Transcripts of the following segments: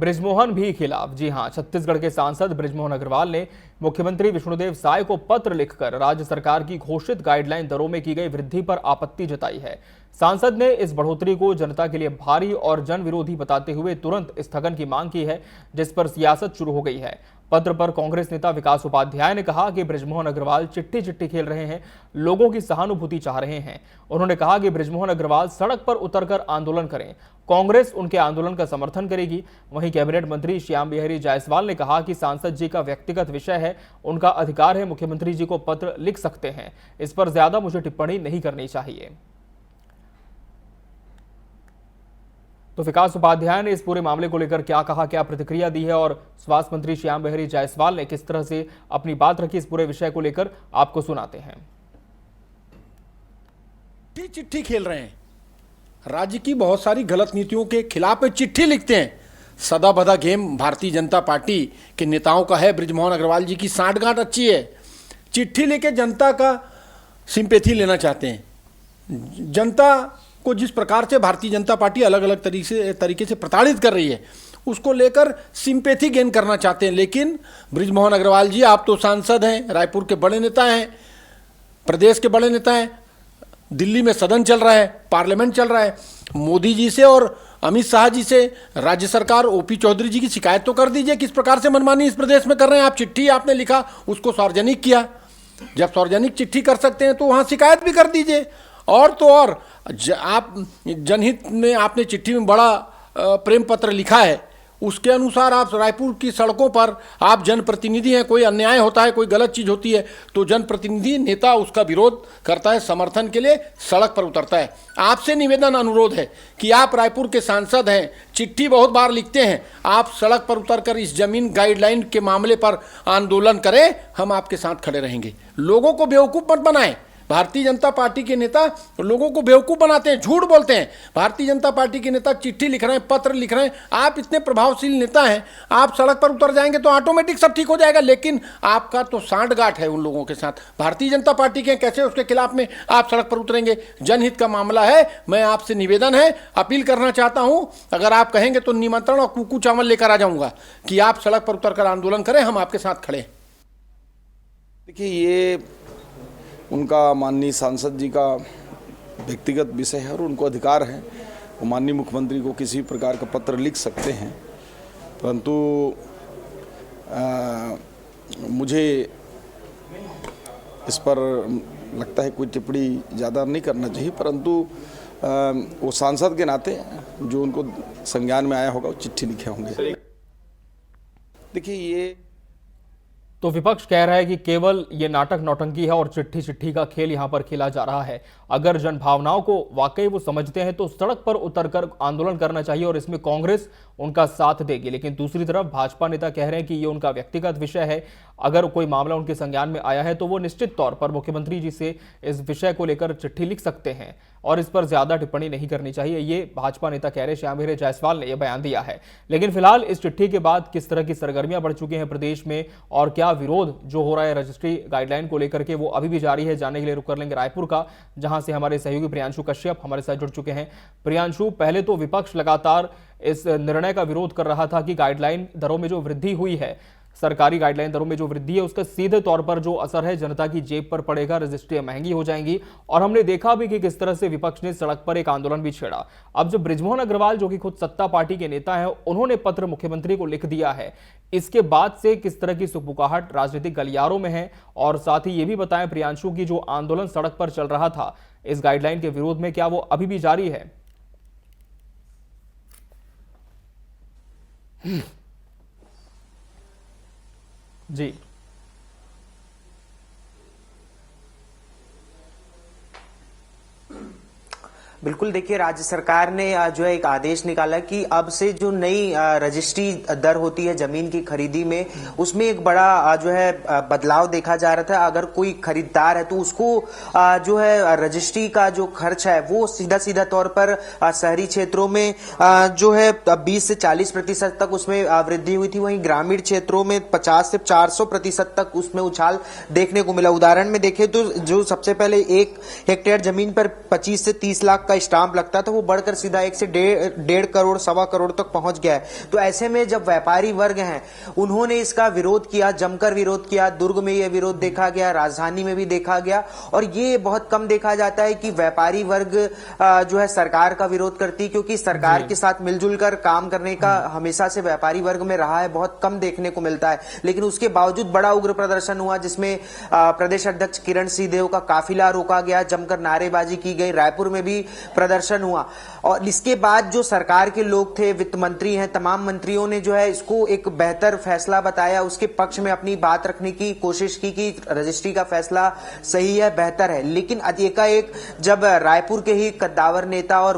बृजमोहन भी खिलाफ। जी हां, छत्तीसगढ़ के सांसद बृजमोहन अग्रवाल ने मुख्यमंत्री विष्णुदेव साय को पत्र लिखकर राज्य सरकार की घोषित गाइडलाइन दरों में की गई वृद्धि पर आपत्ति जताई है। सांसद ने इस बढ़ोतरी को जनता के लिए भारी और जन विरोधी बताते हुए तुरंत स्थगन की मांग की है, जिस पर सियासत शुरू हो गई है। पत्र पर कांग्रेस नेता विकास उपाध्याय ने कहा कि बृजमोहन अग्रवाल चिट्ठी चिट्ठी खेल रहे हैं, लोगों की सहानुभूति चाह रहे हैं। उन्होंने कहा कि बृजमोहन अग्रवाल सड़क पर उतरकर आंदोलन करें, कांग्रेस उनके आंदोलन का समर्थन करेगी। वहीं कैबिनेट मंत्री श्याम बिहारी जायसवाल ने कहा कि सांसद जी का व्यक्तिगत विषय है, उनका अधिकार है, मुख्यमंत्री जी को पत्र लिख सकते हैं, इस पर ज्यादा मुझे टिप्पणी नहीं करनी चाहिए। तो विकास उपाध्याय ने इस पूरे मामले को लेकर क्या कहा, क्या प्रतिक्रिया दी है और स्वास्थ्य मंत्री श्याम बिहारी जायसवाल ने किस तरह से अपनी बात रखी, इस पूरे विषय को लेकर आपको सुनाते हैं। चिट्ठी खेल रहे हैं, राज्य की बहुत सारी गलत नीतियों के खिलाफ चिट्ठी लिखते हैं। सदा बदा गेम भारतीय जनता पार्टी के नेताओं का है। बृजमोहन अग्रवाल जी की सांठगांठ अच्छी है, चिट्ठी लेके जनता का सिंपैथी लेना चाहते हैं। जनता को जिस प्रकार से भारतीय जनता पार्टी अलग अलग तरीके से प्रताड़ित कर रही है, उसको लेकर सिंपैथी गेन करना चाहते हैं। लेकिन बृजमोहन अग्रवाल जी, आप तो सांसद हैं, रायपुर के बड़े नेता हैं, प्रदेश के बड़े नेता हैं, दिल्ली में सदन चल रहा है, पार्लियामेंट चल रहा है। मोदी जी से और अमित शाह जी से राज्य सरकार ओपी चौधरी जी की शिकायत तो कर दीजिए, किस प्रकार से मनमानी इस प्रदेश में कर रहे हैं। आप चिट्ठी आपने लिखा, उसको सार्वजनिक किया, जब सार्वजनिक चिट्ठी कर सकते हैं तो वहाँ शिकायत भी कर दीजिए। और तो और आप जनहित में आपने चिट्ठी में बड़ा प्रेम पत्र लिखा है, उसके अनुसार आप रायपुर की सड़कों पर आप जनप्रतिनिधि हैं, कोई अन्याय होता है, कोई गलत चीज़ होती है तो जनप्रतिनिधि नेता उसका विरोध करता है, समर्थन के लिए सड़क पर उतरता है। आपसे निवेदन अनुरोध है कि आप रायपुर के सांसद हैं, चिट्ठी बहुत बार लिखते हैं, आप सड़क पर उतरकर इस जमीन गाइडलाइन के मामले पर आंदोलन करें, हम आपके साथ खड़े रहेंगे। लोगों को बेवकूफ़ मत बनाएं। भारतीय जनता पार्टी के नेता लोगों को बेवकूफ़ बनाते हैं, झूठ बोलते हैं। भारतीय जनता पार्टी के नेता चिट्ठी लिख रहे हैं, पत्र लिख रहे हैं। आप इतने प्रभावशील नेता हैं, आप सड़क पर उतर जाएंगे तो ऑटोमेटिक सब ठीक हो जाएगा। लेकिन आपका तो सांठगांठ है उन लोगों के साथ। भारतीय जनता पार्टी के कैसे उसके खिलाफ में आप सड़क पर उतरेंगे? जनहित का मामला है। मैं आपसे निवेदन है, अपील करना चाहता हूं, अगर आप कहेंगे तो निमंत्रण और कुकू चावल लेकर आ जाऊंगा कि आप सड़क पर उतरकर आंदोलन करें, हम आपके साथ खड़े। देखिए, ये उनका माननीय सांसद जी का व्यक्तिगत विषय है और उनको अधिकार है, वो माननीय मुख्यमंत्री को किसी प्रकार का पत्र लिख सकते हैं। परंतु मुझे इस पर लगता है कोई टिप्पणी ज़्यादा नहीं करना चाहिए। परंतु वो सांसद के नाते जो उनको संज्ञान में आया होगा वो चिट्ठी लिखे होंगे। देखिए, ये तो विपक्ष कह रहा है कि केवल ये नाटक नौटंकी है और चिट्ठी चिट्ठी का खेल यहां पर खेला जा रहा है। अगर जनभावनाओं को वाकई वो समझते हैं तो सड़क पर उतरकर आंदोलन करना चाहिए और इसमें कांग्रेस उनका साथ देगी। लेकिन दूसरी तरफ भाजपा नेता कह रहे हैं कि ये उनका व्यक्तिगत विषय है, अगर कोई मामला उनके संज्ञान में आया है तो वो निश्चित तौर पर मुख्यमंत्री जी से इस विषय को लेकर चिट्ठी लिख सकते हैं और इस पर ज्यादा टिप्पणी नहीं करनी चाहिए। ये भाजपा नेता कह रहे, श्याम बिहारी जायसवाल ने यह बयान दिया है। लेकिन फिलहाल इस चिट्ठी के बाद किस तरह की सरगर्मियां बढ़ चुकी हैं प्रदेश में और क्या विरोध जो हो रहा है रजिस्ट्री गाइडलाइन को लेकर के, वो अभी भी जारी है, जानने के लिए रुक कर लेंगे रायपुर का, जहां से हमारे सहयोगी प्रियांशु कश्यप हमारे साथ जुड़ चुके हैं। प्रियांशु, पहले तो विपक्ष लगातार इस निर्णय का विरोध कर रहा था कि गाइडलाइन दरों में जो वृद्धि हुई है, सरकारी गाइडलाइन दरों में जो वृद्धि है, उसका सीधे तौर पर जो असर है जनता की जेब पर पड़ेगा, रजिस्ट्रियां महंगी हो जाएंगी। और हमने देखा भी कि किस तरह से विपक्ष ने सड़क पर एक आंदोलन भी छेड़ा। अब जब बृजमोहन अग्रवाल जो कि खुद सत्ता पार्टी के नेता हैं, उन्होंने पत्र मुख्यमंत्री को लिख दिया है, इसके बाद से किस तरह की सुखबुकाहट राजनीतिक गलियारों में है? और साथ ही ये भी बताएं प्रियांशु की जो आंदोलन सड़क पर चल रहा था इस गाइडलाइन के विरोध में, क्या वो अभी भी जारी है? जी बिल्कुल, देखिए राज्य सरकार ने जो है एक आदेश निकाला कि अब से जो नई रजिस्ट्री दर होती है जमीन की खरीदी में, उसमें एक बड़ा जो है बदलाव देखा जा रहा था। अगर कोई खरीदार है तो उसको जो है रजिस्ट्री का जो खर्च है वो सीधा सीधा तौर पर शहरी क्षेत्रों में जो है 20 से 40% तक उसमें वृद्धि हुई थी। वहीं ग्रामीण क्षेत्रों में 50 से 400% तक उसमें उछाल देखने को मिला। उदाहरण में देखें तो जो सबसे पहले 1 हेक्टेयर जमीन पर 25 से 30 लाख का स्टाम्प लगता था वो बढ़कर सीधा 1 से 1.5 करोड़ 1.25 करोड़ तक पहुंच गया है। तो ऐसे में जब व्यापारी वर्ग हैं उन्होंने इसका विरोध किया, जमकर विरोध किया। दुर्ग में यह विरोध देखा गया, राजधानी में भी देखा गया, और ये बहुत कम देखा जाता है कि व्यापारी वर्ग जो है सरकार का विरोध करती है, क्योंकि सरकार के साथ मिलजुल कर काम करने का हमेशा से व्यापारी वर्ग में रहा है, बहुत कम देखने को मिलता है। लेकिन उसके बावजूद बड़ा उग्र प्रदर्शन हुआ जिसमें प्रदेश अध्यक्ष किरण सिंहदेव का काफिला रोका गया, जमकर नारेबाजी की गई, रायपुर में भी प्रदर्शन हुआ। और इसके बाद जो सरकार के लोग थे, वित्त मंत्री हैं, तमाम मंत्रियों ने जो है इसको एक बेहतर फैसला बताया, उसके पक्ष में अपनी बात रखने की कोशिश की कि रजिस्ट्री का फैसला सही है, बेहतर है। लेकिन एकाएक जब रायपुर के ही कद्दावर नेता और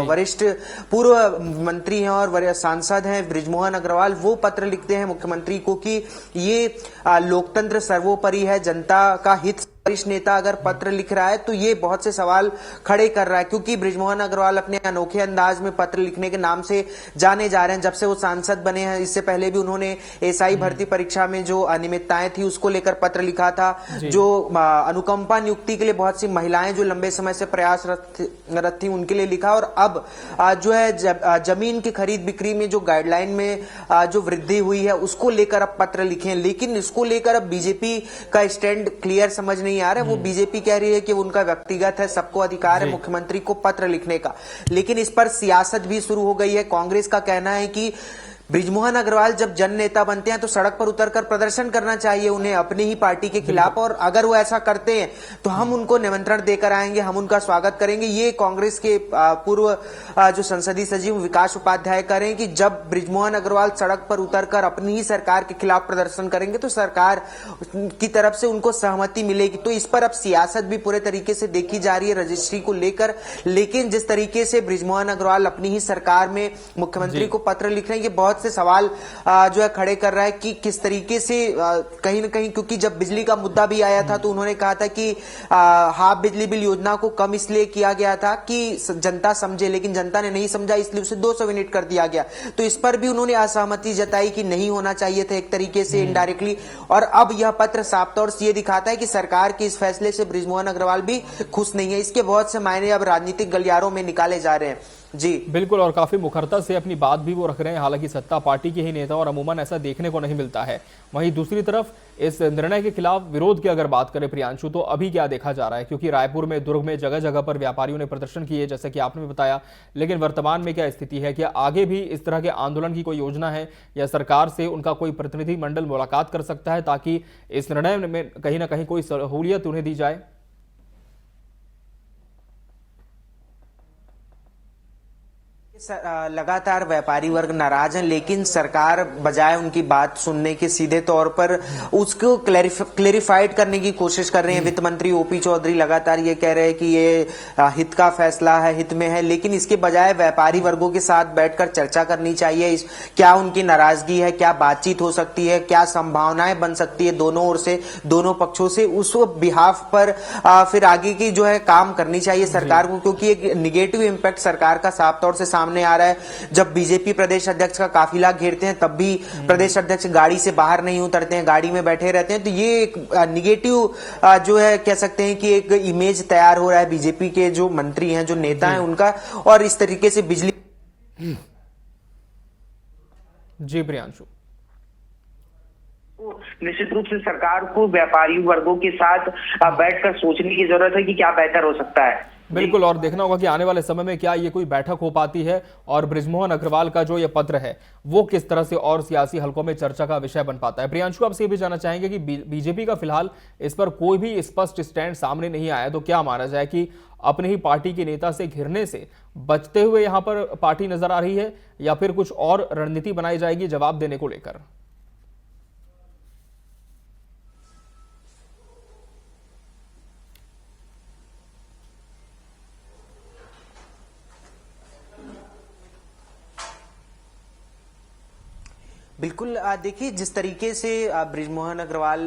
वरिष्ठ पूर्व मंत्री हैं और सांसद हैं बृजमोहन अग्रवाल, वो पत्र लिखते हैं मुख्यमंत्री को कि ये लोकतंत्र सर्वोपरि है, जनता का हित, वरिष्ठ नेता अगर पत्र लिख रहा है तो ये बहुत से सवाल खड़े कर रहा है, क्योंकि बृजमोहन अग्रवाल अपने अनोखे अंदाज में पत्र लिखने के नाम से जाने जा रहे हैं। जब से वो सांसद बने हैं, इससे पहले भी उन्होंने एसआई भर्ती परीक्षा में जो अनियमितताएं थी उसको लेकर पत्र लिखा था, जो अनुकंपा नियुक्ति के लिए बहुत सी महिलाएं जो लंबे समय से प्रयासरत थी उनके लिए लिखा, और अब जो है जमीन की खरीद बिक्री में जो गाइडलाइन में जो वृद्धि हुई है उसको लेकर अब पत्र लिखे। लेकिन इसको लेकर अब बीजेपी का स्टैंड क्लियर समझ नहीं आ रहा है। वो बीजेपी कह रही है कि उनका व्यक्तिगत है, सबको अधिकार है मुख्यमंत्री को पत्र लिखने का, लेकिन इस पर सियासत भी शुरू हो गई है। कांग्रेस का कहना है कि बृजमोहन अग्रवाल जब जन नेता बनते हैं तो सड़क पर उतरकर प्रदर्शन करना चाहिए उन्हें अपनी ही पार्टी के खिलाफ, और अगर वो ऐसा करते हैं तो हम उनको निमंत्रण देकर आएंगे, हम उनका स्वागत करेंगे। ये कांग्रेस के पूर्व जो संसदीय सचिव विकास उपाध्याय कह रहे हैं कि जब बृजमोहन अग्रवाल सड़क पर उतरकर अपनी ही सरकार के खिलाफ प्रदर्शन करेंगे तो सरकार की तरफ से उनको सहमति मिलेगी। तो इस पर अब सियासत भी पूरे तरीके से देखी जा रही है रजिस्ट्री को लेकर। लेकिन जिस तरीके से बृजमोहन अग्रवाल अपनी ही सरकार में मुख्यमंत्री को पत्र लिख रहे हैं, ये बहुत से सवाल जो है खड़े कर रहा है कि किस तरीके से कहीं ना कहीं, क्योंकि जब बिजली का मुद्दा भी आया था तो उन्होंने कहा था कि हाफ बिजली बिल योजना को कम इसलिए किया गया था कि जनता समझे, लेकिन जनता ने नहीं समझा, इसलिए उसे 200 यूनिट कर दिया गया। तो इस पर भी उन्होंने असहमति जताई कि नहीं होना चाहिए था एक तरीके से इनडायरेक्टली। और अब यह पत्र साफ तौर से यह दिखाता है कि सरकार के इस फैसले से बृजमोहन अग्रवाल भी खुश नहीं है। इसके बहुत से मायने अब राजनीतिक गलियारों में निकाले जा रहे हैं। जी बिल्कुल, और काफी मुखरता से अपनी बात भी वो रख रहे हैं, हालांकि सत्ता पार्टी के ही नेता और अमूमन ऐसा देखने को नहीं मिलता है। वहीं दूसरी तरफ इस निर्णय के खिलाफ विरोध की अगर बात करें प्रियांशु, तो अभी क्या देखा जा रहा है, क्योंकि रायपुर में, दुर्ग में जगह जगह पर व्यापारियों ने प्रदर्शन किए जैसे कि आपने बताया, लेकिन वर्तमान में क्या स्थिति है? क्या आगे भी इस तरह के आंदोलन की कोई योजना है, या सरकार से उनका कोई प्रतिनिधिमंडल मुलाकात कर सकता है ताकि इस निर्णय में कहीं ना कहीं कोई सहूलियत उन्हें दी जाए? लगातार व्यापारी वर्ग नाराज हैं, लेकिन सरकार बजाय उनकी बात सुनने के सीधे तौर पर उसको क्लेरिफाइड करने की कोशिश कर रहे हैं। वित्त मंत्री ओपी चौधरी लगातार ये कह रहे हैं कि ये हित का फैसला है, हित में है, लेकिन इसके बजाय व्यापारी वर्गों के साथ बैठकर चर्चा करनी चाहिए। क्या उनकी नाराजगी है, क्या बातचीत हो सकती है, क्या संभावनाएं बन सकती है दोनों ओर से, दोनों पक्षों से, उस बिहाफ पर फिर आगे की जो है काम करनी चाहिए सरकार को, क्योंकि एक निगेटिव इम्पैक्ट सरकार का साफ तौर से सामने आ रहा है। जब बीजेपी प्रदेश अध्यक्ष का काफिला घेरते हैं तब भी प्रदेश अध्यक्ष गाड़ी से बाहर नहीं उतरते हैं, गाड़ी में बैठे रहते हैं। तो ये एक निगेटिव जो है कह सकते हैं कि एक इमेज तैयार हो रहा है बीजेपी के जो मंत्री हैं, जो नेता हैं उनका, और इस तरीके से बिजली। जी प्रियांशु, निश्चित रूप से सरकार को व्यापारी वर्गों के साथ बैठकर सोचने की जरूरत है कि क्या बेहतर हो सकता है। बिल्कुल, और देखना होगा कि आने वाले समय में क्या ये कोई बैठक हो पाती है, और बृजमोहन अग्रवाल का जो ये पत्र है वो किस तरह से और सियासी हलकों में चर्चा का विषय बन पाता है। प्रियांशु, आपसे ये भी जानना चाहेंगे कि बीजेपी का फिलहाल इस पर कोई भी स्पष्ट स्टैंड सामने नहीं आया, तो क्या माना जाए कि अपने ही पार्टी के नेता से घिरने से बचते हुए यहां पर पार्टी नजर आ रही है, या फिर कुछ और रणनीति बनाई जाएगी जवाब देने को लेकर? बिल्कुल देखिए, जिस तरीके से बृजमोहन अग्रवाल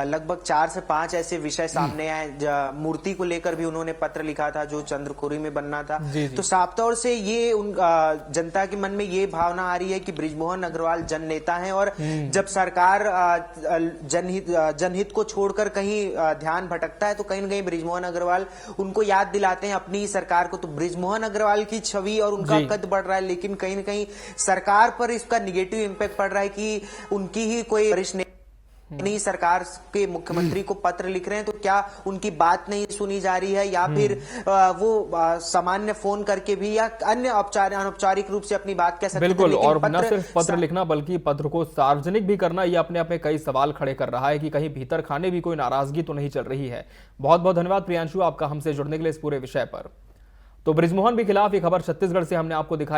लगभग 4 से 5 ऐसे विषय सामने आए, मूर्ति को लेकर भी उन्होंने पत्र लिखा था जो चंद्रकोरी में बनना था। जी, जी। तो साफ तौर से ये जनता के मन में ये भावना आ रही है कि बृजमोहन अग्रवाल जन नेता हैं और जब सरकार जनहित को छोड़कर कहीं ध्यान भटकता है तो कहीं न कहीं बृजमोहन अग्रवाल उनको याद दिलाते हैं अपनी सरकार को। तो बृजमोहन अग्रवाल की छवि और उनका कद बढ़ रहा है, लेकिन कहीं न कहीं सरकार पर इसका निगेटिव इम्पैक्ट पड़ रहा है कि उनकी ही कोई वरिष्ठ नहीं सरकार के मुख्यमंत्री को पत्र लिख रहे हैं, तो क्या उनकी बात नहीं सुनी जा रही है या फिर वो सामान्य फोन करके भी या अन्य अनौपचारिक रूप से अपनी बात कह सकते हैं। बिल्कुल, और न सिर्फ पत्र लिखना बल्कि पत्र को सार्वजनिक भी करना, ये अपने आप में कई सवाल खड़े कर रहा है कि कहीं भीतर खाने भी कोई नाराजगी तो नहीं चल रही है। बहुत बहुत धन्यवाद प्रियांशु आपका हमसे जुड़ने के लिए इस पूरे विषय पर। तो बृजमोहन के खिलाफ ये खबर छत्तीसगढ़ से हमने आपको दिखाई।